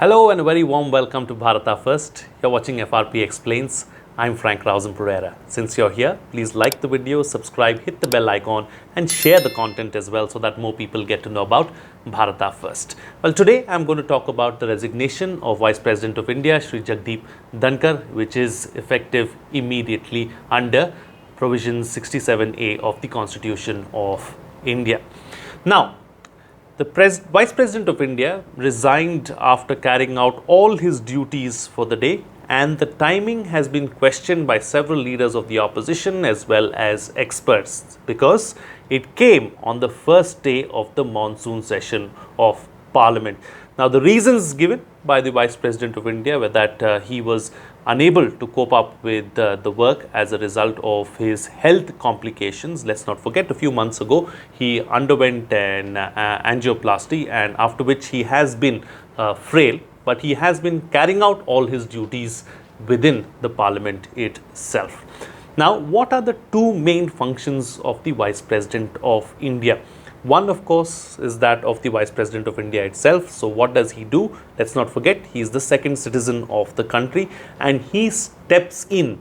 Hello and a very warm welcome to Bharata First. You're watching FRP Explains. I'm Pereira. Since you're here, please like the video, subscribe, hit the bell icon and share the content as well so that more people get to know about Bharata First. Well, today I'm going to talk about the resignation of Vice President of India, Shri Jagdeep Dhankar, which is effective immediately under Provision 67A of the Constitution of India. Now, the Vice President of India resigned after carrying out all his duties for the day, and the timing has been questioned by several leaders of the opposition as well as experts because it came on the first day of the monsoon session of Parliament. Now, the reasons given by the Vice President of India were that he was unable to cope up with the work as a result of his health complications. Let's not forget, a few months ago, he underwent an angioplasty, and after which he has been frail, but he has been carrying out all his duties within the Parliament itself. Now, what are the two main functions of the Vice President of India? One, of course, is that of the Vice President of India itself. So what does he do? Let's not forget, he is the second citizen of the country, and he steps in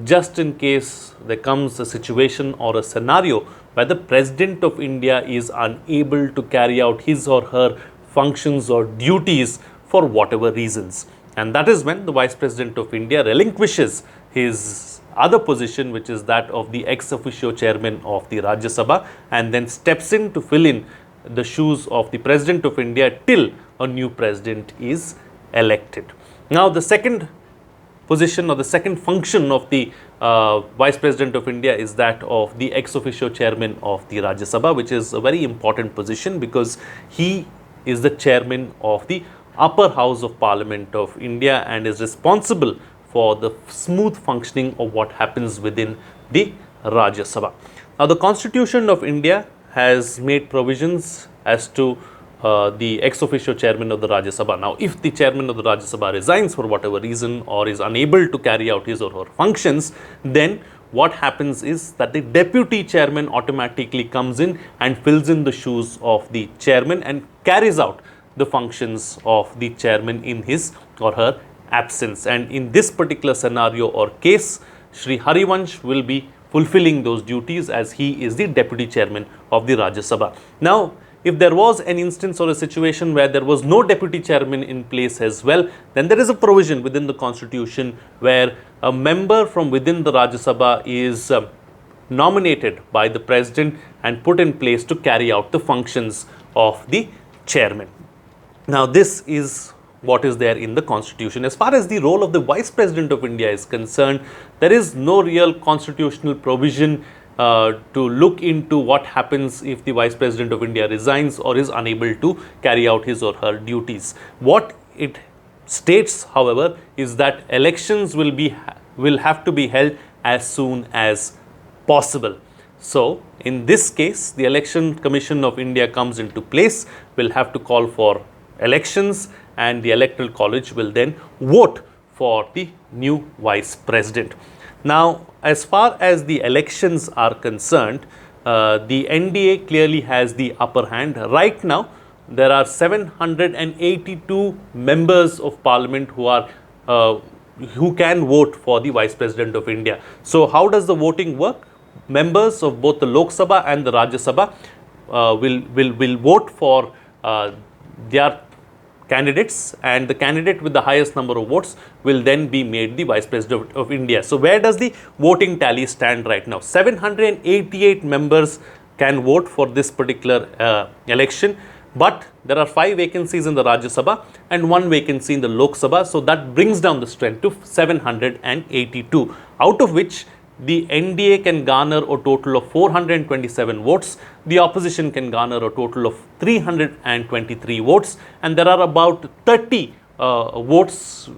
just in case there comes a situation or a scenario where the President of India is unable to carry out his or her functions or duties for whatever reasons. And that is when the Vice President of India relinquishes his other position, which is that of the ex officio chairman of the Rajya Sabha, and then steps in to fill in the shoes of the President of India till a new president is elected. Now, the second position or the second function of the Vice President of India is that of the ex officio chairman of the Rajya Sabha, which is a very important position because he is the chairman of the upper house of Parliament of India and is responsible for the smooth functioning of what happens within the Rajya Sabha. Now, the Constitution of India has made provisions as to the ex officio chairman of the Rajya Sabha. Now, if the chairman of the Rajya Sabha resigns for whatever reason or is unable to carry out his or her functions, then what happens is that the deputy chairman automatically comes in and fills in the shoes of the chairman and carries out the functions of the chairman in his or her absence. And in this particular scenario or case, Shri Harivansh will be fulfilling those duties as he is the deputy chairman of the Rajya Sabha. Now, if there was an instance or a situation where there was no deputy chairman in place as well, then there is a provision within the constitution where a member from within the Rajya Sabha is nominated by the president and put in place to carry out the functions of the chairman. Now, this is what is there in the constitution. As far as the role of the Vice President of India is concerned, there is no real constitutional provision to look into what happens if the Vice President of India resigns or is unable to carry out his or her duties. What it states, however, is that elections will have to be held as soon as possible. So, in this case, the Election Commission of India comes into place, will have to call for elections, and the Electoral College will then vote for the new Vice President. Now, as far as the elections are concerned, the NDA clearly has the upper hand. Right now, there are 782 members of Parliament who can vote for the Vice President of India. So, how does the voting work? Members of both the Lok Sabha and the Rajya Sabha will vote for their candidates, and the candidate with the highest number of votes will then be made the Vice President of India. So, where does the voting tally stand right now? 788 members can vote for this particular election, but there are 5 vacancies in the Rajya Sabha and 1 vacancy in the Lok Sabha. So, that brings down the strength to 782, out of which the NDA can garner a total of 427 votes, the opposition can garner a total of 323 votes, and there are about 30 votes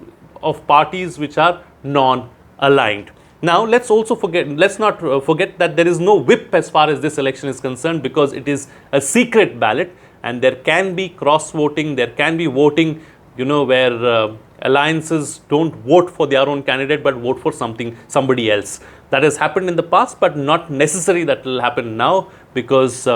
of parties which are non-aligned. Now, let's not forget that there is no whip as far as this election is concerned because it is a secret ballot and there can be cross-voting, there can be voting, where alliances don't vote for their own candidate but vote for somebody else. That has happened in the past, but not necessary that will happen now because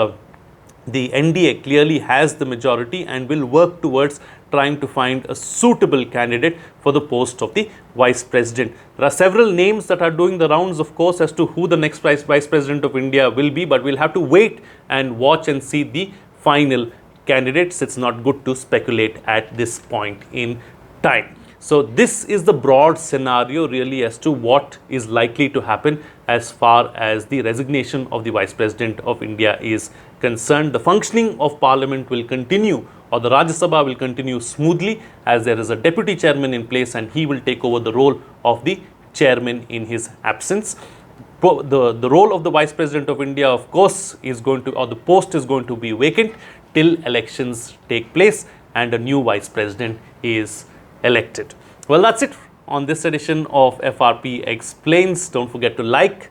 the NDA clearly has the majority and will work towards trying to find a suitable candidate for the post of the Vice President. There are several names that are doing the rounds, of course, as to who the next Vice President of India will be, but we'll have to wait and watch and see the final candidates. It's not good to speculate at this point in time. So this is the broad scenario really as to what is likely to happen as far as the resignation of the Vice President of India is concerned. The functioning of Parliament will continue, or the Rajya Sabha will continue smoothly, as there is a deputy chairman in place and he will take over the role of the chairman in his absence. The role of the Vice President of India, of course, is going to, or the post is going to be vacant till elections take place and a new Vice President is elected. Well, that's it on this edition of FRP Explains. Don't forget to like,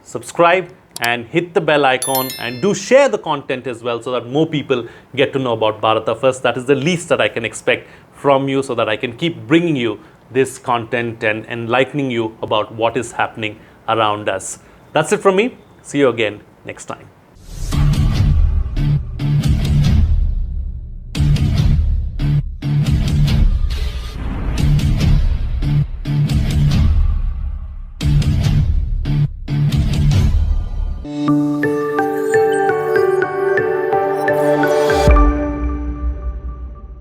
subscribe and hit the bell icon, and do share the content as well so that more people get to know about Bharata First. That is the least that I can expect from you, so that I can keep bringing you this content and enlightening you about what is happening around us. That's it from me. See you again next time.